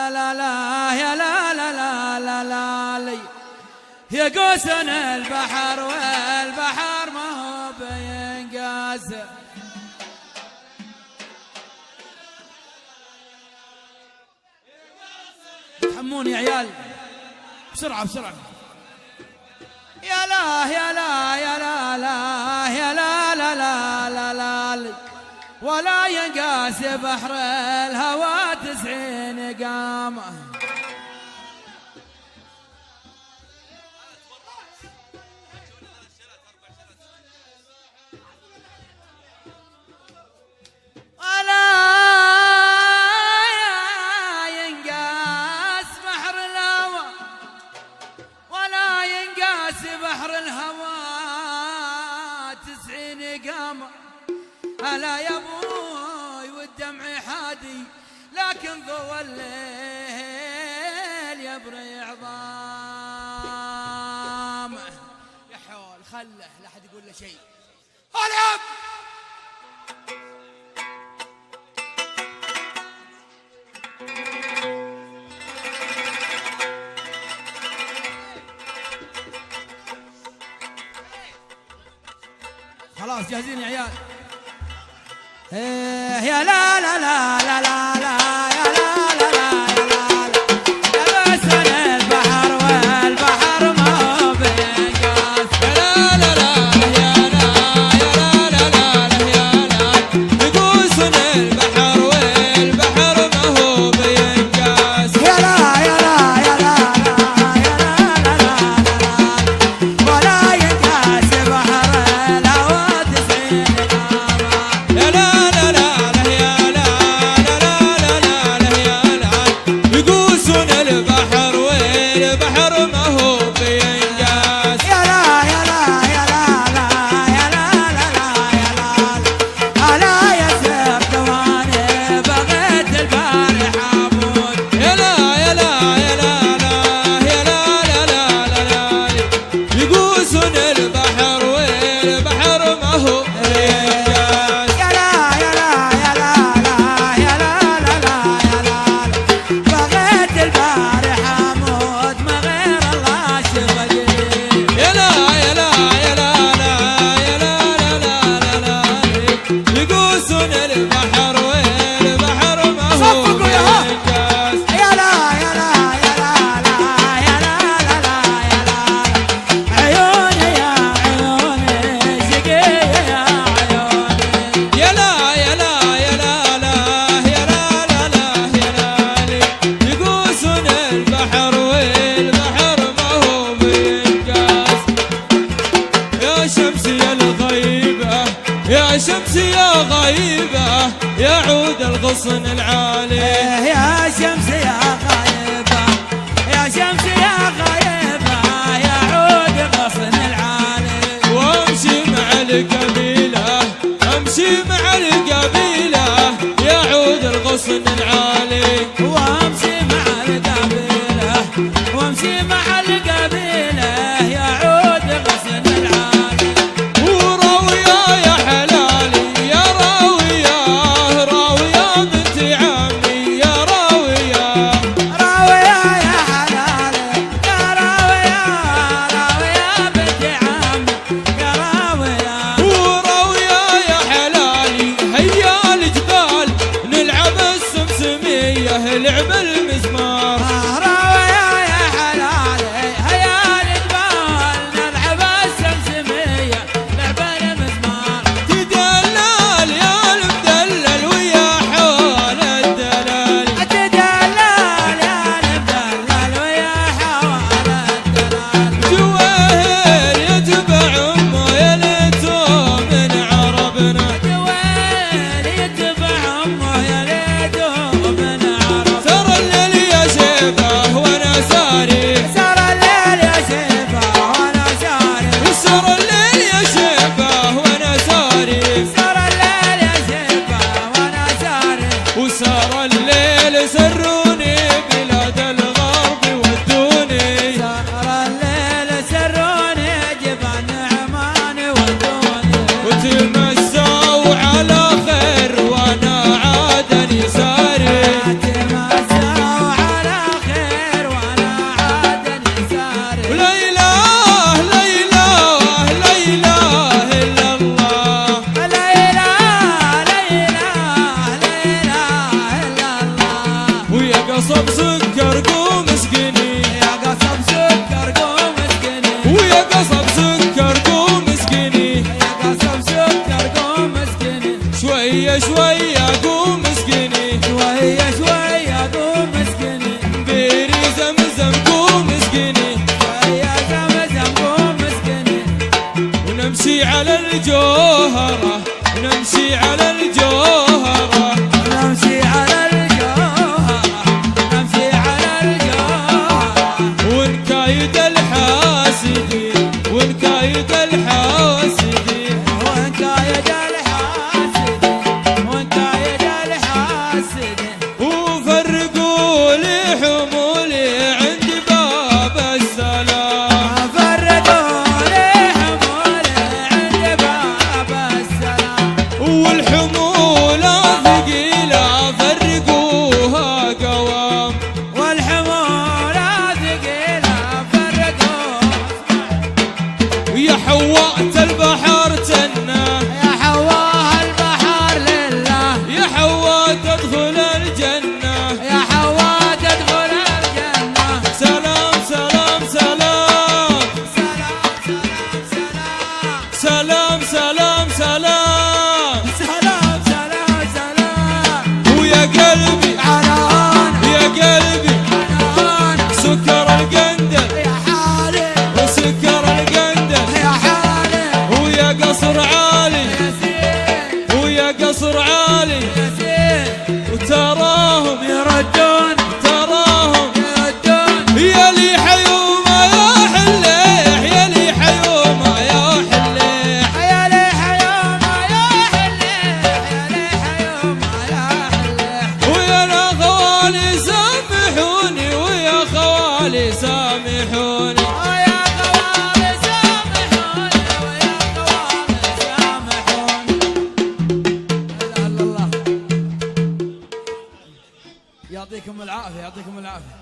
لا لا لا يا لا لا لا لا لا لي يا قوسن البحر والبحر ما هو بينقاس. تحمون يا عيال بسرعة بسرعة. يا لا يا لا يا لا لا يا لا لا لا لا لا لي ولا ينقاس بحر الهوى 90 قامة. ولا ينقاس بحر الهوى ولا ينقاس بحر الهوى 90 قامة. هلا يا ابوي والدمع حادي لكن ضوى الليل يبري عظامه. يا حول خله لا حد يقول له شيء. العب خلاص جاهزين يا عيال. يا لا لا لا لا لا لا يا لا لا لا يا لا لا يا بسن البحر والبحر ما هو بينقاس. يا لا لا يا لا يا لا لا يا لا يقوسن البحر والبحر ما هو بينقاس. يا لا يا لا يا لا يا لا لا لا ولا ينقاس بحر الهوى 90 قامة. يا لا لا لا يا لا لا يا لا يقوسن البحر والبحر ما هو بينقاس. يا لا يا لا يا لا لا يا لا لا لا يا لا ألا يسر دواني بغيت البارح أموت. يا لا يا لا يا لا يا لا يقوسن البحر والبحر ما هو بينقاس. يا لا يا لا يا لا لا يا لا لا لا يا لا بغيت البارح أموت ما غير الله شغلي. يا لا يا لا يا لا يا لا يقوسن البحر والبحر ما هو صفقوا يا ها. بينقاس. يا لا يا لا يا لا لا يا لا لا لا يا لا عيوني يا عيوني شقية يا عيوني. يا لا يا لا يا لا يا لا يا لا يقوسن البحر والبحر ما هو بينقاس. يا شمس يا الغيبة يا شمس يا غيبة يعود الغصن العالي. يا شمس يا غايبة يا شمس يا غايبة يعود غصن العالي. وامشي مع القبيلة امشي مع القبيلة يعود الغصن العالي. وامشي مع القبيلة وامشي مع القبيلة يعود غصن العالي. وراوية يا حلالي يا راوية راوية بنت عمي يا راوية. راوية يا حلالي يا راوية راوية بنت عمي يا راوية. وراوية يا حلالي هيا الجبال نلعب السمسمية لعب المزمار. راوية يا حلالي هيا الجبال نلعب السمسمية لعب المزمار. تدلل يا المدلل ويا حول الدلال. تدلل يا المدلل ويا حوال الدلال. جوهر يتبع امه يا ليتو من عربنا. جويل يتبع امه يا ليتو من عرب. ترى الليل يا شيبه وانا ساري سار الليل يا شيبة وانا ساري. سر الليل يا شيبه وانا ساري سار الليل يا شيبة وانا ساري. وسار الليل سروني بلاد الغرب ودوني. سار الليل سروني جبال عمان ودوني. وتمسوا على خير وانا عادني ساري. تمسوا على شوية شوية قوم اسكني بيري زمزم قوم اسقني شوية زمزم قوم اسكني ونمشي على الجوهرة نمشي على الجوهرة نمشي على الجوهرة نمشي على الجوهرة ونكايد الحاسدين ونكايد الحاسدين وانت يا جال حاسدين وانت يا جال حاسدين وفرقوا لي حمولي عند باب السلام فرقوا لي حمولي عند باب السلام والحمولة ثقيلة فرقوها قوام والحمولة ثقيلة فرقوا ويا حواء البحر تنه يا حواه البحر لله يا حواء تدخل الجنة يا حواه تدخل الجنة سلام سلام سلام سلام سلام سلام سلام سلام سلام سلام سلام سلام ويا قلبي على أنا يا قلبي أنا سكر القندل يا حالي وسكر القندل يا حالي ويا قصر عالي يا زين ويا قصر عالي يا زين وتراهم يردون تراهم يردون يا لي حيومة يا حليح يا لي حيومة يا حليح يا لي حيومة يا حليح يا لي حيومة يا حليح ويا خوالي سامحوني ويا خوالي سامحوني ويا خوالي سامحوني ويا خوالي سامحوني لا الله يعطيكم العافية يعطيكم العافية